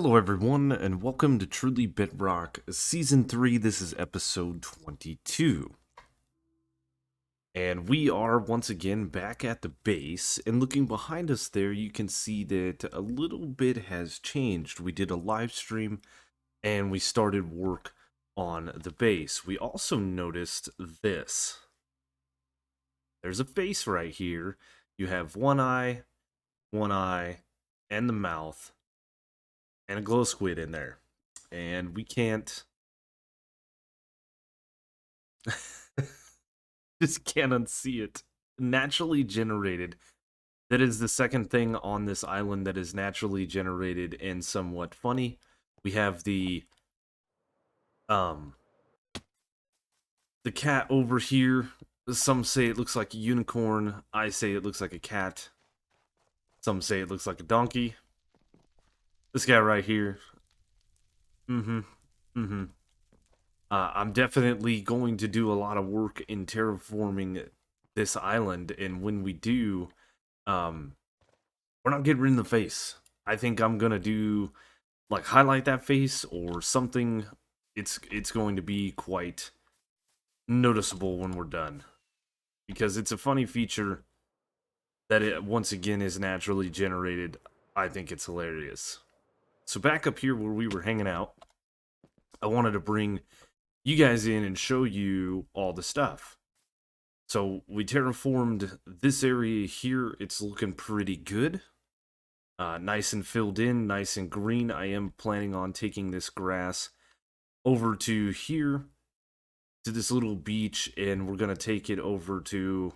Hello, everyone, and welcome to Truly Bedrock Season 3. This is episode 22. And we are once again back at the base. And looking behind us there, you can see that a little bit has changed. We did a live stream and we started work on the base. We also noticed this. There's a face right here. You have one eye, and the mouth, and a glow squid in there. And we can't just can't unsee it. Naturally generated. That is the second thing on this island that is naturally generated and somewhat funny. We have um the cat over here. Some say it looks like a unicorn. I say it looks like a cat. Some say it looks like a donkey. This guy right here. Mm-hmm. Mm-hmm. I'm definitely going to do a lot of work in terraforming this island, and when we do, um, we're not getting rid of the face. I think I'm gonna do like highlight that face or something. It's going to be quite noticeable when we're done because it's a funny feature that it once again is naturally generated. I think it's hilarious. So back up here where we were hanging out, I wanted to bring you guys in and show you all the stuff. So we terraformed this area here. It's looking pretty good. Nice and filled in, nice and green. I am planning on taking this grass over to here, to this little beach, and we're going to take it over to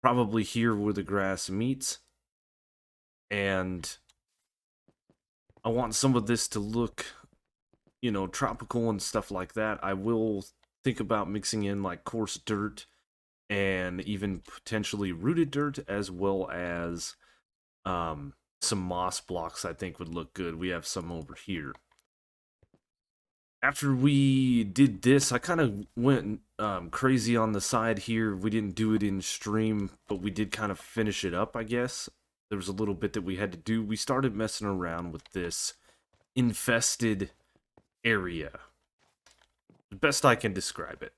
probably here where the grass meets. And I want some of this to look, tropical and stuff like that. I will think about mixing in like coarse dirt and even potentially rooted dirt, as well as some moss blocks I think would look good. We have some over here. After we did this, I kind of went crazy on the side here. We didn't do it in stream, but we did kind of finish it up, I guess. There was a little bit that we had to do. We started messing around with this infested area. The best I can describe it.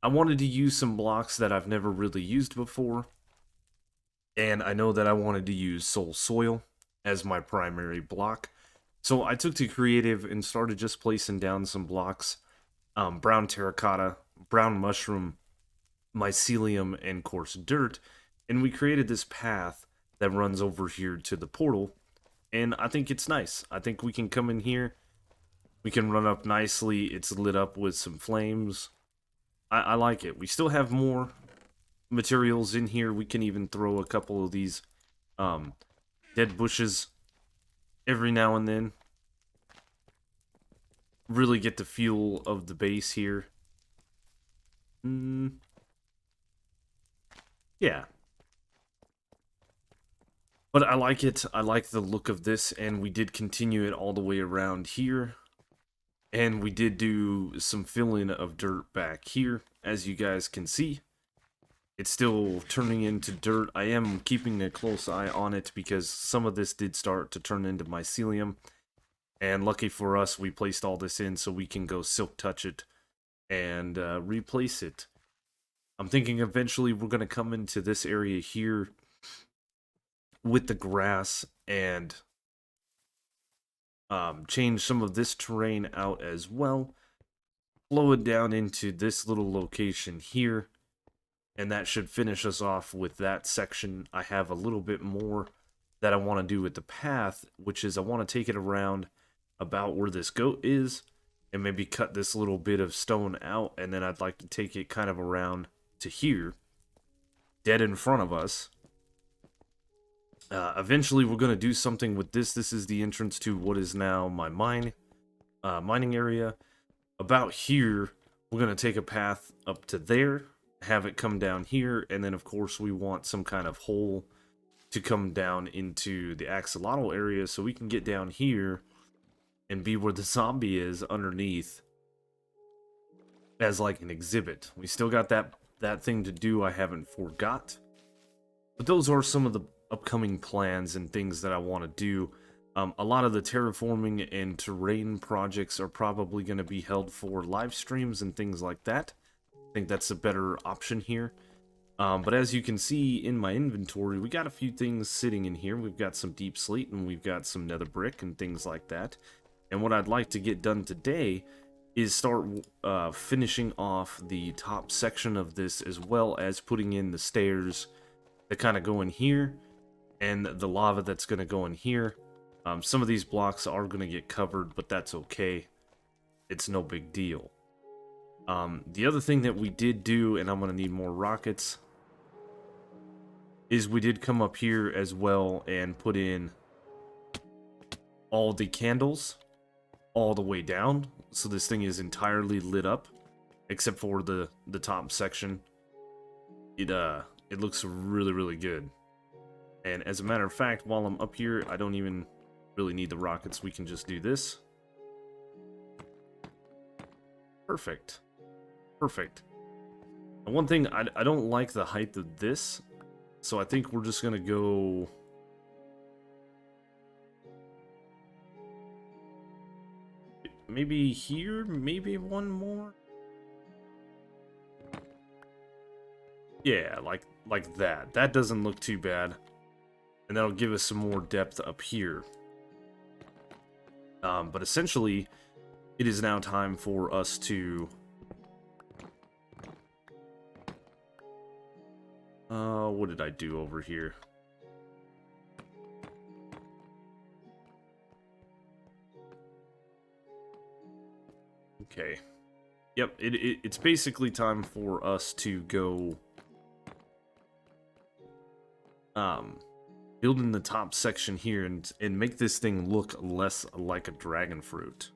I wanted to use some blocks that I've never really used before. And I know that I wanted to use soul soil as my primary block. So I took to creative and started just placing down some blocks. Brown terracotta, brown mushroom, mycelium, and coarse dirt. And we created this path that runs over here to the portal. And I think it's nice. I think we can come in here. We can run up nicely. It's lit up with some flames. I like it. We still have more materials in here. We can even throw a couple of these dead bushes every now and then. Really get the feel of the base here. Yeah. But I like it. I like the look of this, and we did continue it all the way around here. And we did do some filling of dirt back here, as you guys can see. It's still turning into dirt. I am keeping a close eye on it because some of this did start to turn into mycelium. And lucky for us, we placed all this in so we can go silk touch it and replace it. I'm thinking eventually we're going to come into this area here with the grass and change some of this terrain out as well. Flow it down into this little location here. And that should finish us off with that section. I have a little bit more that I want to do with the path, which is I want to take it around about where this goat is and maybe cut this little bit of stone out, and then I'd like to take it kind of around to here, dead in front of us. Eventually we're going to do something with this. This is the entrance to what is now my mining area. About here, we're going to take a path up to there, have it come down here, and then of course we want some kind of hole to come down into the axolotl area so we can get down here and be where the zombie is underneath as like an exhibit. We still got that thing to do I haven't forgot. But those are some of the upcoming plans and things that I want to do. A lot of the terraforming and terrain projects are probably going to be held for live streams and things like that. I think that's a better option here. But as you can see in my inventory, we got a few things sitting in here. We've got some deep slate and we've got some nether brick and things like that. And what I'd like to get done today is start finishing off the top section of this, as well as putting in the stairs that kind of go in here and the lava that's going to go in here. Some of these blocks are going to get covered, but that's okay. It's no big deal. The other thing that we did do, and I'm going to need more rockets, is we did come up here as well and put in all the candles all the way down. So this thing is entirely lit up, except for the top section. It looks really, really good. And as a matter of fact, while I'm up here, I don't even really need the rockets. We can just do this. Perfect. Perfect. And one thing, I don't like the height of this, so I think we're just gonna go... maybe here, maybe one more? Yeah, like that. That doesn't look too bad. And that'll give us some more depth up here. But essentially, it is now time for us to... what did I do over here? Okay. Yep, it's basically time for us to go... build in the top section here and make this thing look less like a dragon fruit.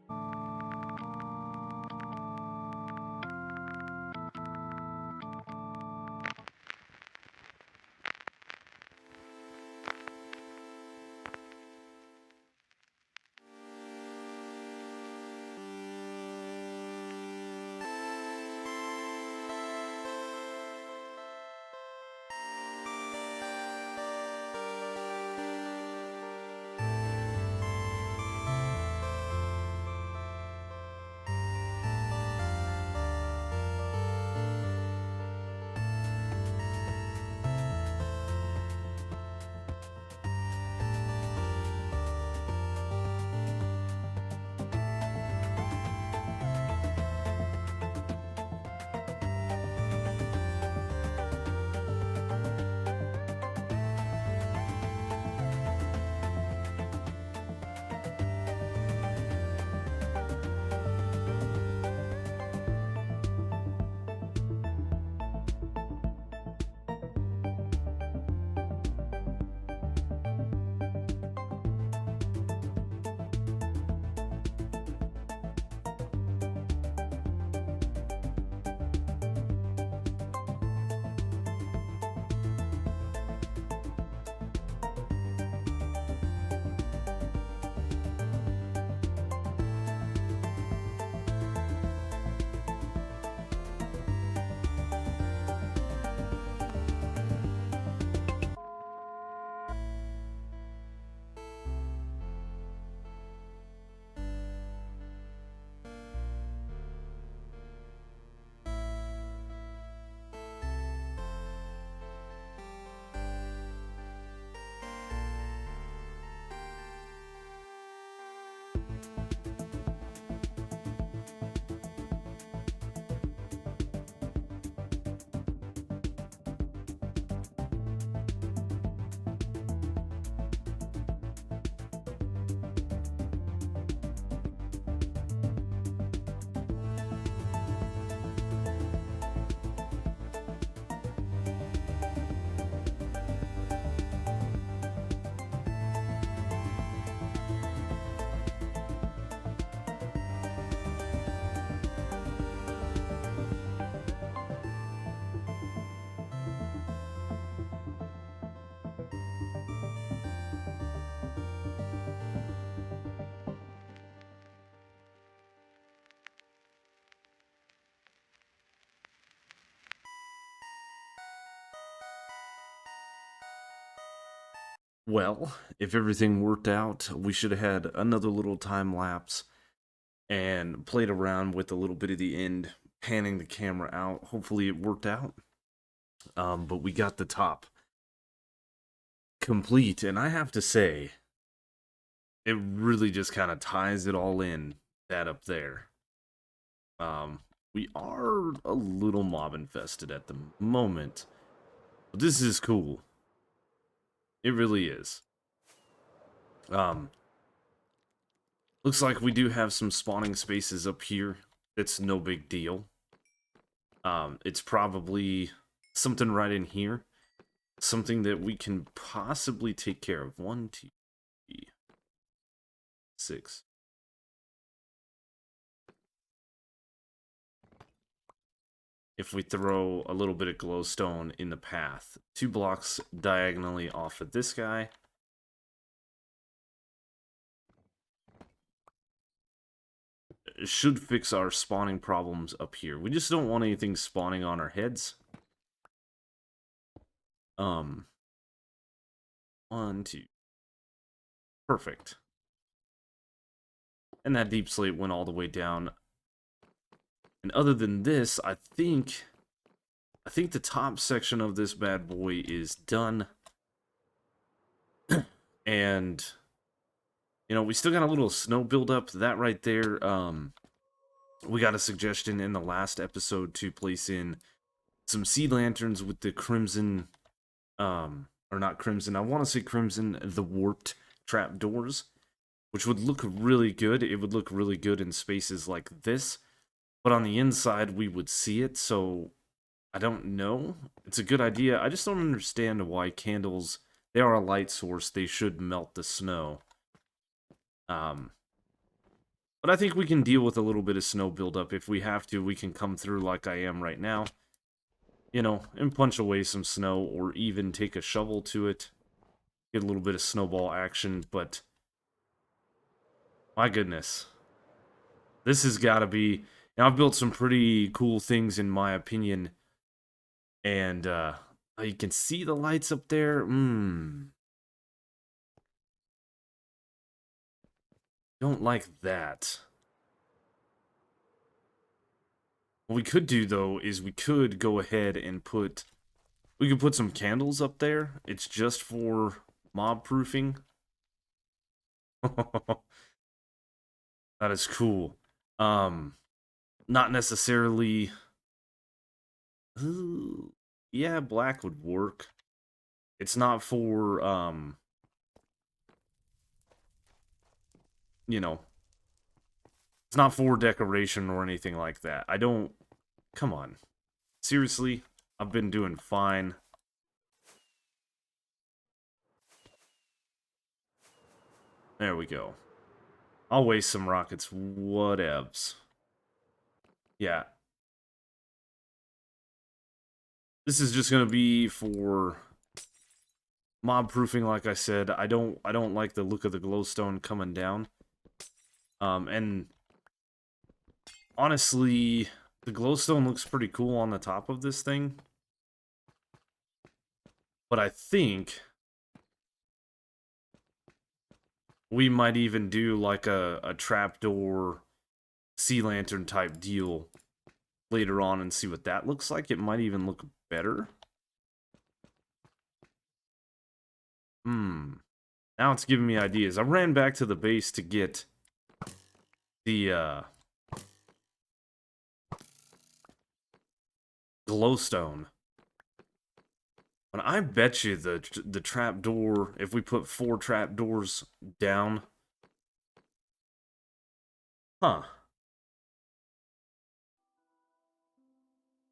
Well, if everything worked out, we should have had another little time lapse and played around with a little bit of the end, panning the camera out. Hopefully it worked out. But we got the top complete, and I have to say, it really just kind of ties it all in, that up there. We are a little mob infested at the moment, but this is cool. It really is. Looks like we do have some spawning spaces up here. It's no big deal. It's probably something right in here. Something that we can possibly take care of. 1, 2, 3, 6. If we throw a little bit of glowstone in the path. 2 blocks diagonally off of this guy. It should fix our spawning problems up here. We just don't want anything spawning on our heads. 1, 2. Perfect. And that deep slate went all the way down. And other than this, I think the top section of this bad boy is done. And you know, we still got a little snow buildup. That right there, we got a suggestion in the last episode to place in some sea lanterns with the crimson, or not crimson, I want to say crimson, the warped trapdoors, which would look really good. It would look really good in spaces like this, but on the inside we would see it, so I don't know. It's a good idea. I just don't understand why candles, they are a light source, they should melt the snow. But I think we can deal with a little bit of snow buildup. If we have to, we can come through like I am right now. You know, and punch away some snow, or even take a shovel to it. Get a little bit of snowball action, but my goodness. This has got to be... Now, I've built some pretty cool things in my opinion. And, you can see the lights up there. Don't like that. What we could do, though, is we could go ahead and put... We could put some candles up there. It's just for mob proofing. That is cool. Not necessarily... Ooh, yeah, black would work. It's not for, you know, it's not for decoration or anything like that. I don't... Come on. Seriously, I've been doing fine. There we go. I'll waste some rockets, whatevs. Yeah. This is just gonna be for mob proofing, like I said. I don't like the look of the glowstone coming down. And honestly, the glowstone looks pretty cool on the top of this thing. But I think we might even do like a trapdoor sea lantern type deal later on and see what that looks like. It might even look better. Now it's giving me ideas. I ran back to the base to get the glowstone. But I bet you the trapdoor, if we put 4 trapdoors down. Huh.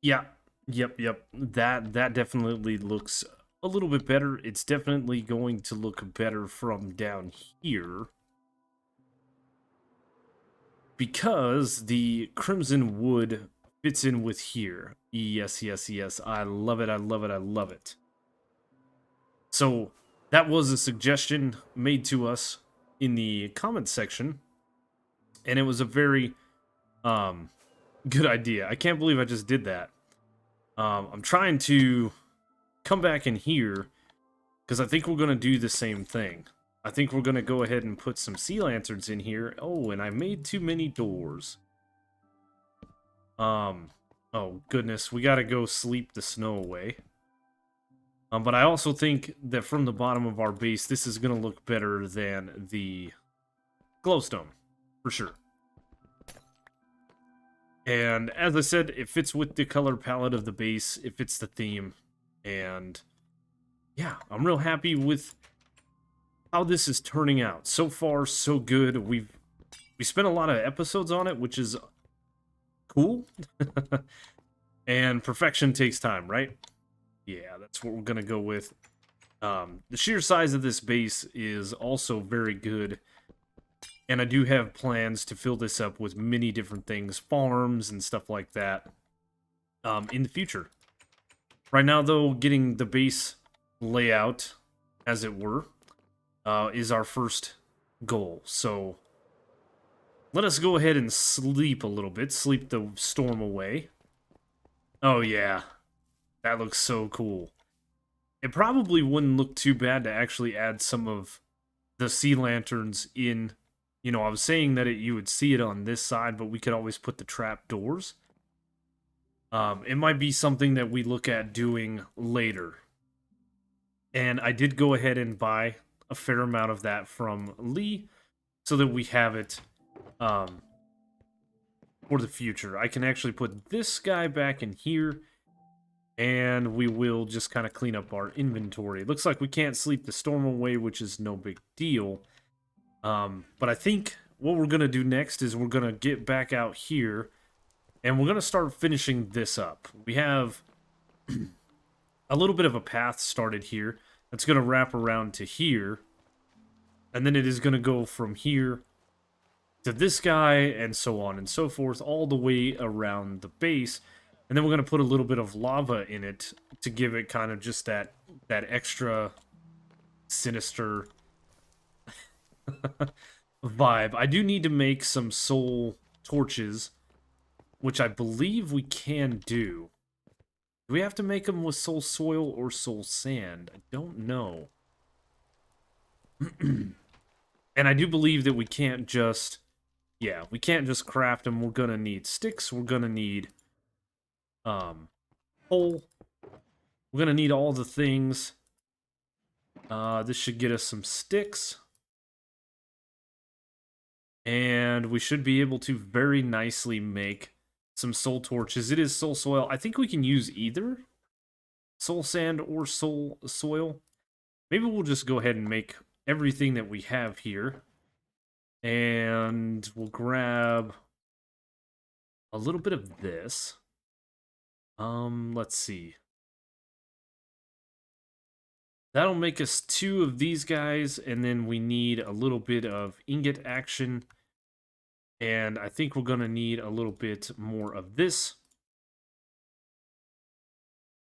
Yeah. Yep. That definitely looks a little bit better. It's definitely going to look better from down here. Because the crimson wood fits in with here. Yes. I love it. So, that was a suggestion made to us in the comment section. And it was a very good idea. I can't believe I just did that. I'm trying to come back in here Because I think we're going to do the same thing. I think we're going to go ahead and put some sea lanterns in here. Oh, and I made too many doors. Oh goodness, we got to go sleep the snow away. But I also think that from the bottom of our base, this is going to look better than the glowstone, for sure. And as I said, it fits with the color palette of the base, it fits the theme, and yeah, I'm real happy with how this is turning out. So far, so good. We spent a lot of episodes on it, which is cool. And perfection takes time, right? Yeah, that's what we're gonna go with. The sheer size of this base is also very good. And I do have plans to fill this up with many different things, farms and stuff like that, in the future. Right now, though, getting the base layout, as it were, is our first goal. So let us go ahead and sleep a little bit, sleep the storm away. Oh yeah, that looks so cool. It probably wouldn't look too bad to actually add some of the sea lanterns in. You know, I was saying that you would see it on this side, but we could always put the trap doors. It might be something that we look at doing later. And I did go ahead and buy a fair amount of that from Lee so that we have it for the future. I can actually put this guy back in here, and we will just kind of clean up our inventory. It looks like we can't sleep the storm away, which is no big deal. But I think what we're going to do next is we're going to get back out here, and we're going to start finishing this up. We have a little bit of a path started here that's going to wrap around to here, and then it is going to go from here to this guy, and so on and so forth, all the way around the base. And then we're going to put a little bit of lava in it to give it kind of just that extra sinister vibe. I do need to make some soul torches, which I believe we can do. Do we have to make them with soul soil or soul sand? I don't know. And I do believe that we can't just... Yeah, we can't just craft them. We're gonna need sticks. We're gonna need... coal. We're gonna need all the things. This should get us some sticks. And we should be able to very nicely make some soul torches. It is soul soil. I think we can use either soul sand or soul soil. Maybe we'll just go ahead and make everything that we have here. And we'll grab a little bit of this. Let's see. That'll make us 2 of these guys, and then we need a little bit of ingot action. And I think we're gonna need a little bit more of this.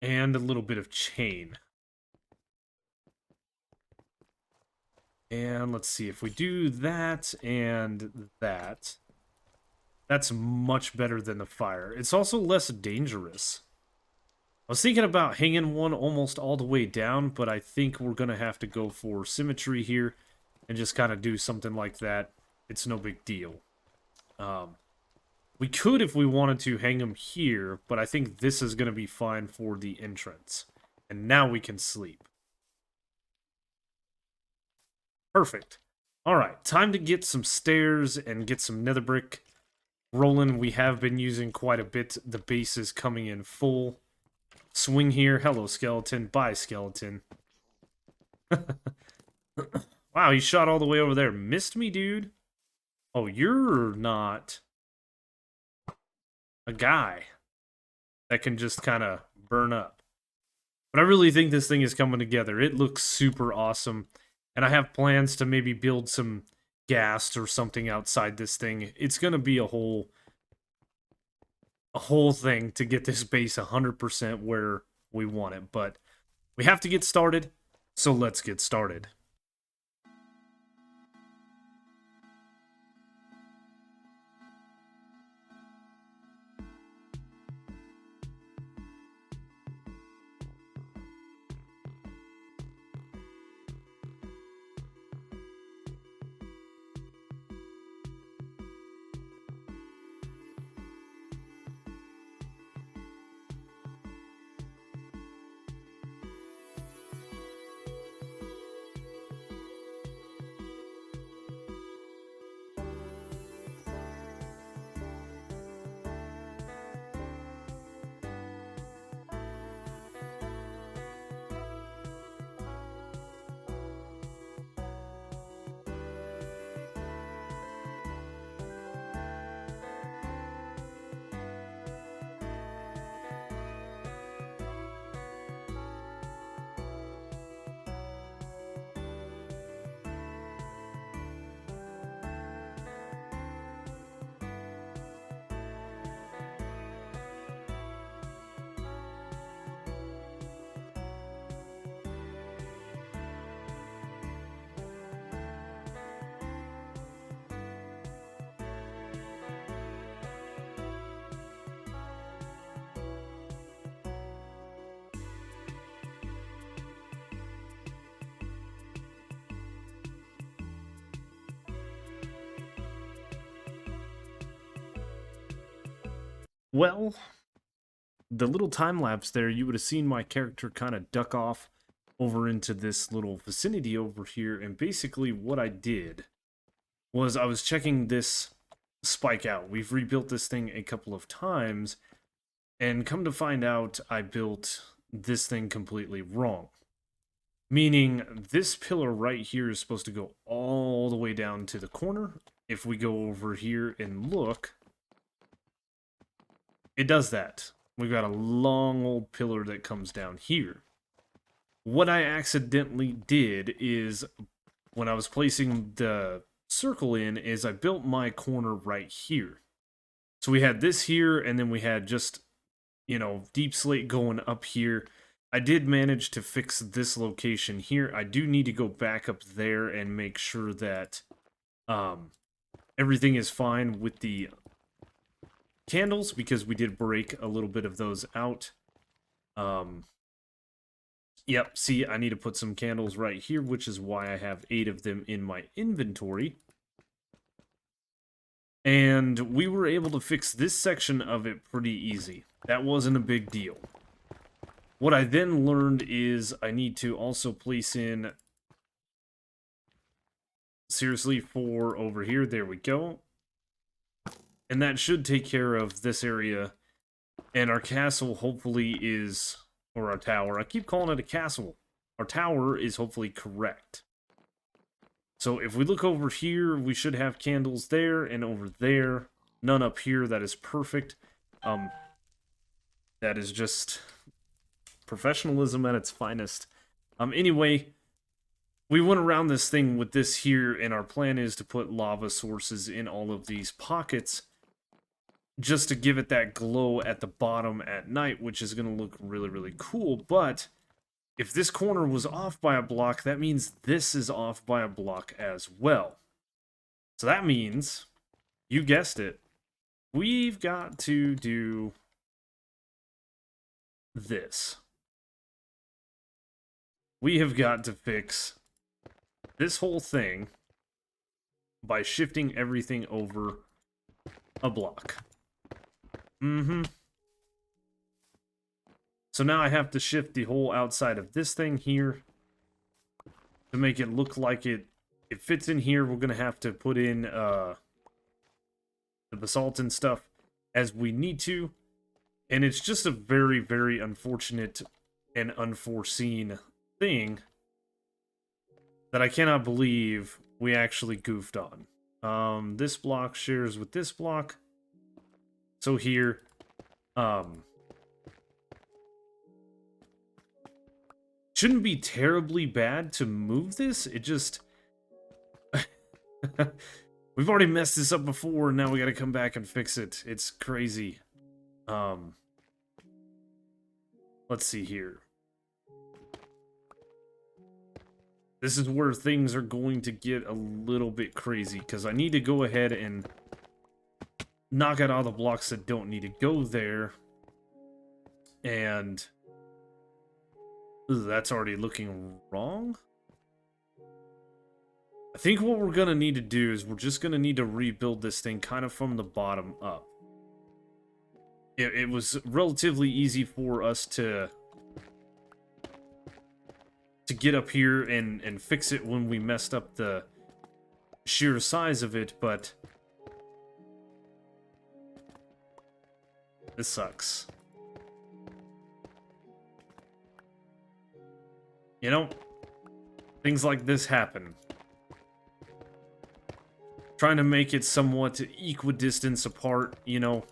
And a little bit of chain. And let's see, if we do that and that, that's much better than the fire. It's also less dangerous. I was thinking about hanging one almost all the way down, but I think we're going to have to go for symmetry here and just kind of do something like that. It's no big deal. We could, if we wanted to, hang them here, but I think this is going to be fine for the entrance. And now we can sleep. Perfect. Alright, time to get some stairs and get some nether brick rolling. We have been using quite a bit. The base is coming in full swing here. Hello, skeleton. Bye, skeleton. Wow, he shot all the way over there. Missed me, dude. Oh, you're not a guy that can just kind of burn up. But I really think this thing is coming together. It looks super awesome. And I have plans to maybe build some ghast or something outside this thing. It's going to be a whole thing to get this base 100% where we want it. But we have to get started, so let's get started. Well, the little time lapse there, you would have seen my character kind of duck off over into this little vicinity over here, and basically what I did was I was checking this spike out. We've rebuilt this thing a couple of times, and come to find out, I built this thing completely wrong. Meaning, this pillar right here is supposed to go all the way down to the corner. If we go over here and look, it does that. We've got a long old pillar that comes down here. What I accidentally did is, when I was placing the circle in, is I built my corner right here. So we had this here, and then we had just, you know, deep slate going up here. I did manage to fix this location here. I do need to go back up there and make sure that everything is fine with the candles, because we did break a little bit of those out. Yep, see, I need to put some candles right here, which is why I have 8 of them in my inventory. And we were able to fix this section of it pretty easy. That wasn't a big deal. What I then learned is I need to also place in, seriously, 4 over here. There we go. And that should take care of this area. And our castle hopefully is, or our tower, I keep calling it a castle. Our tower is hopefully correct. So if we look over here, we should have candles there and over there. None up here. That is perfect. That is just professionalism at its finest. Anyway, we went around this thing with this here, and our plan is to put lava sources in all of these pockets just to give it that glow at the bottom at night, which is going to look really, really cool. But if this corner was off by a block, that means this is off by a block as well. So that means, you guessed it, we've got to do this. We have got to fix this whole thing by shifting everything over a block. So now I have to shift the whole outside of this thing here to make it look like it fits in here. We're going to have to put in the basalt and stuff as we need to. And it's just a very, very unfortunate and unforeseen thing that I cannot believe we actually goofed on. This block shares with this block. So here, shouldn't be terribly bad to move this. It just, we've already messed this up before, and now we got to come back and fix it. It's crazy. Let's see here. This is where things are going to get a little bit crazy, because I need to go ahead and knock out all the blocks that don't need to go there. And that's already looking wrong. I think what we're going to need to do is we're just going to need to rebuild this thing kind of from the bottom up. It was relatively easy for us to get up here and fix it when we messed up the sheer size of it, but this sucks. You know, things like this happen. Trying to make it somewhat equidistant apart, you know,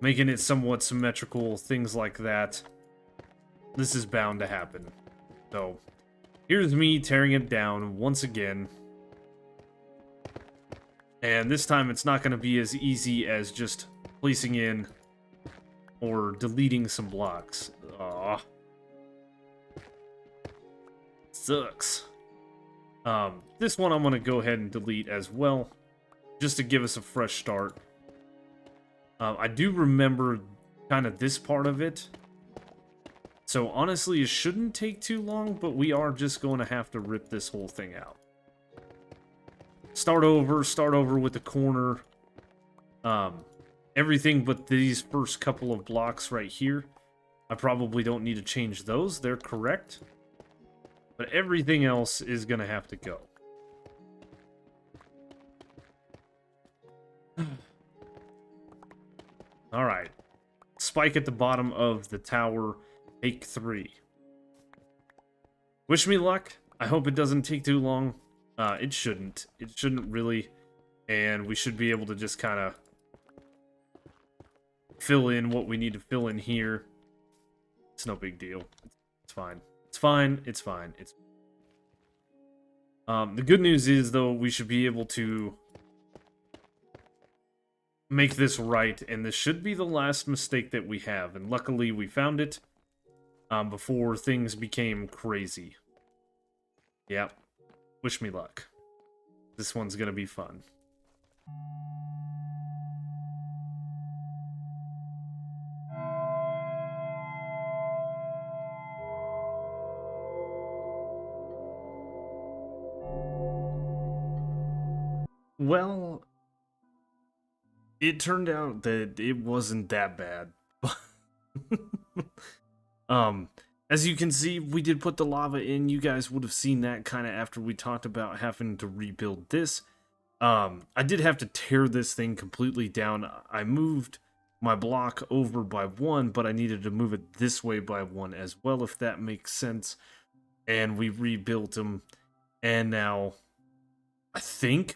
making it somewhat symmetrical, things like that. This is bound to happen. So, here's me tearing it down once again. And this time it's not going to be as easy as just placing in or deleting some blocks. Aww. Sucks. This one I'm going to go ahead and delete as well, just to give us a fresh start. I do remember kind of this part of it. So honestly, it shouldn't take too long, but we are just going to have to rip this whole thing out. Start over with the corner. Everything but these first couple of blocks right here, I probably don't need to change those. They're correct. But everything else is going to have to go. All right. Spike at the bottom of the tower. Take 3. Wish me luck. I hope it doesn't take too long. It shouldn't. It shouldn't really. And we should be able to just kind of fill in what we need to fill in here. It's no big deal. It's fine. It's fine. It's fine. It's the good news is, though, we should be able to make this right, and this should be the last mistake that we have. And luckily, we found it before things became crazy. Yep. Wish me luck. This one's gonna be fun. Well, it turned out that it wasn't that bad. As you can see, we did put the lava in. You guys would have seen that kind of after we talked about having to rebuild this. I did have to tear this thing completely down. I moved my block over by 1, but I needed to move it this way by 1 as well, if that makes sense. And we rebuilt them, and now I think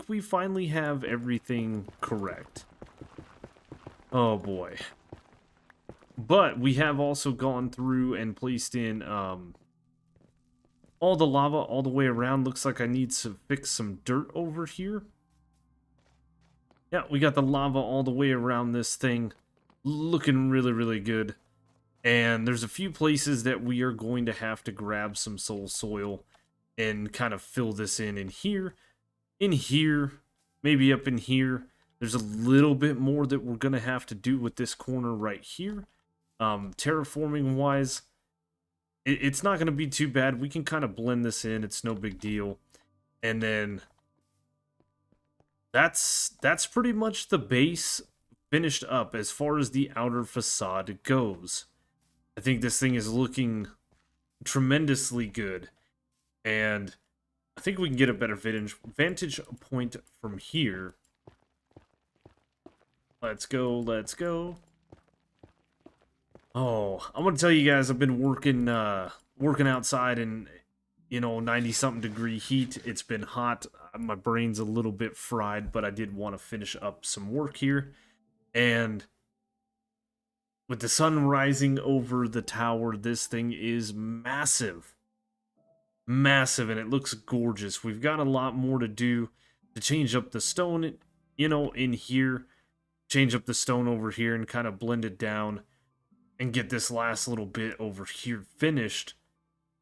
we finally have everything correct. Oh boy. But we have also gone through and placed in all the lava all the way around. Looks like I need to fix some dirt over here. Yeah, we got the lava all the way around this thing. Looking really, really good. And there's a few places that we are going to have to grab some soul soil and kind of fill this in here, maybe up in here. There's a little bit more that we're going to have to do with this corner right here. Terraforming wise, it's not going to be too bad. We can kind of blend this in. It's no big deal. And then that's pretty much the base finished up as far as the outer facade goes. I think this thing is looking tremendously good. And I think we can get a better vantage point from here. Let's go, let's go. Oh, I'm gonna tell you guys, I've been working outside in, 90-something degree heat. It's been hot. My brain's a little bit fried, but I did want to finish up some work here. And with the sun rising over the tower, this thing is massive. Massive, and it looks gorgeous. We've got a lot more to do to change up the stone, in here. Change up the stone over here and kind of blend it down. And get this last little bit over here finished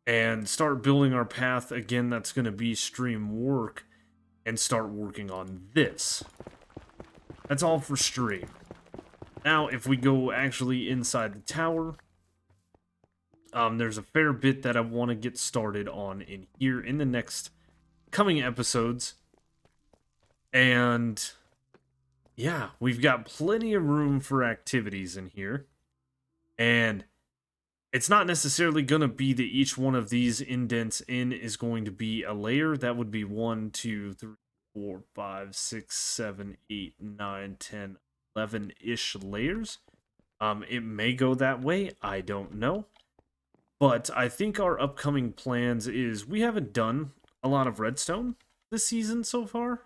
and start building our path. Again, that's going to be stream work, and start working on this. That's all for stream. Now, if we go actually inside the tower, there's a fair bit that I want to get started on in here in the next coming episodes. And yeah, we've got plenty of room for activities in here. And it's not necessarily going to be that each one of these indents in is going to be a layer. That would be 1, 2, 3, 4, 5, 6, 7, 8, 9, 10, 11-ish layers. It may go that way. I don't know. But I think our upcoming plans is we haven't done a lot of redstone this season so far.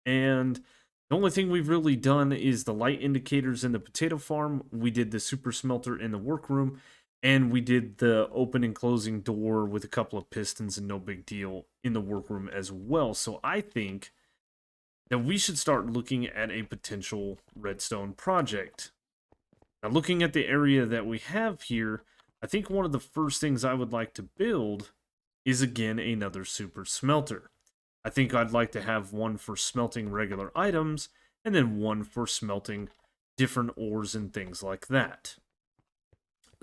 And the only thing we've really done is the light indicators in the potato farm. We did the super smelter in the workroom, and we did the open and closing door with a couple of pistons and no big deal in the workroom as well. So I think that we should start looking at a potential redstone project. Now, looking at the area that we have here, I think one of the first things I would like to build is, again, another super smelter. I think I'd like to have one for smelting regular items, and then one for smelting different ores and things like that.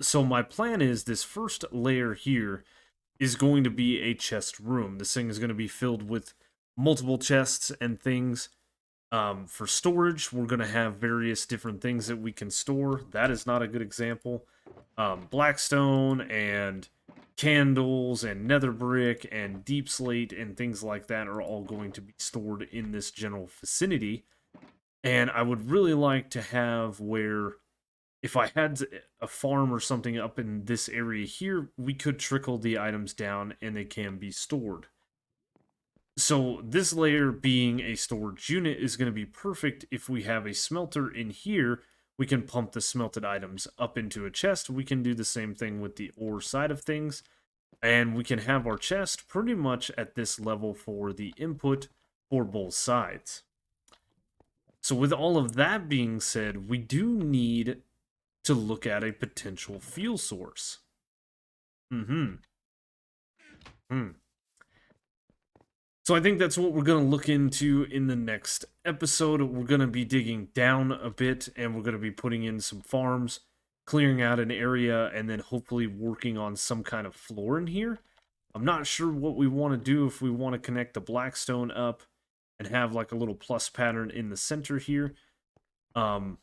So my plan is this first layer here is going to be a chest room. This thing is going to be filled with multiple chests and things. For storage, we're going to have various different things that we can store. That is not a good example. Blackstone and candles and nether brick and deep slate and things like that are all going to be stored in this general vicinity. And I would really like to have where if I had a farm or something up in this area here, we could trickle the items down and they can be stored. So this layer being a storage unit is going to be perfect if we have a smelter in here. We can pump the smelted items up into a chest. We can do the same thing with the ore side of things. And we can have our chest pretty much at this level for the input for both sides. So with all of that being said, we do need to look at a potential fuel source. Hmm. So I think that's what we're going to look into in the next episode. We're going to be digging down a bit and we're going to be putting in some farms, clearing out an area, and then hopefully working on some kind of floor in here. I'm not sure what we want to do, if we want to connect the blackstone up and have like a little plus pattern in the center here. And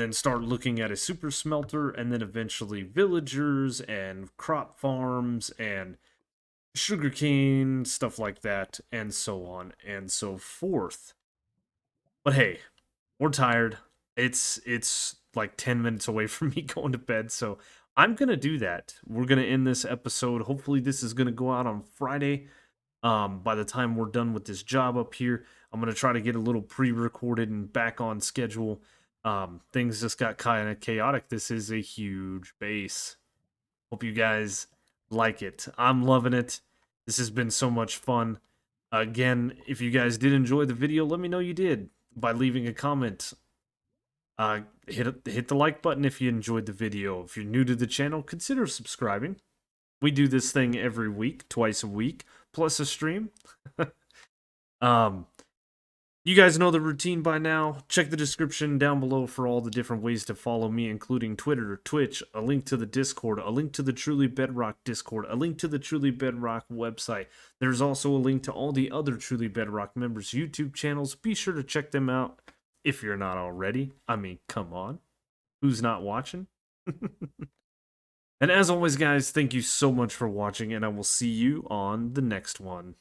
then start looking at a super smelter and then eventually villagers and crop farms and sugarcane, stuff like that, and so on and so forth. But hey, we're tired. It's like 10 minutes away from me going to bed, so I'm gonna do that. We're gonna end this episode. Hopefully this is gonna go out on Friday. By the time we're done with this job up here, I'm gonna try to get a little pre-recorded and back on schedule. Things just got kind of chaotic. This is a huge base. Hope you guys like it. I'm loving it. This has been so much fun. Again, if you guys did enjoy the video, let me know you did by leaving a comment. Hit the like button if you enjoyed the video. If you're new to the channel, consider subscribing. We do this thing every week, twice a week, plus a stream. You guys know the routine by now. Check the description down below for all the different ways to follow me, including Twitter, Twitch, a link to the Discord, a link to the Truly Bedrock Discord, a link to the Truly Bedrock website. There's also a link to all the other Truly Bedrock members' YouTube channels. Be sure to check them out if you're not already. I mean, come on. Who's not watching? And as always, guys, thank you so much for watching, and I will see you on the next one.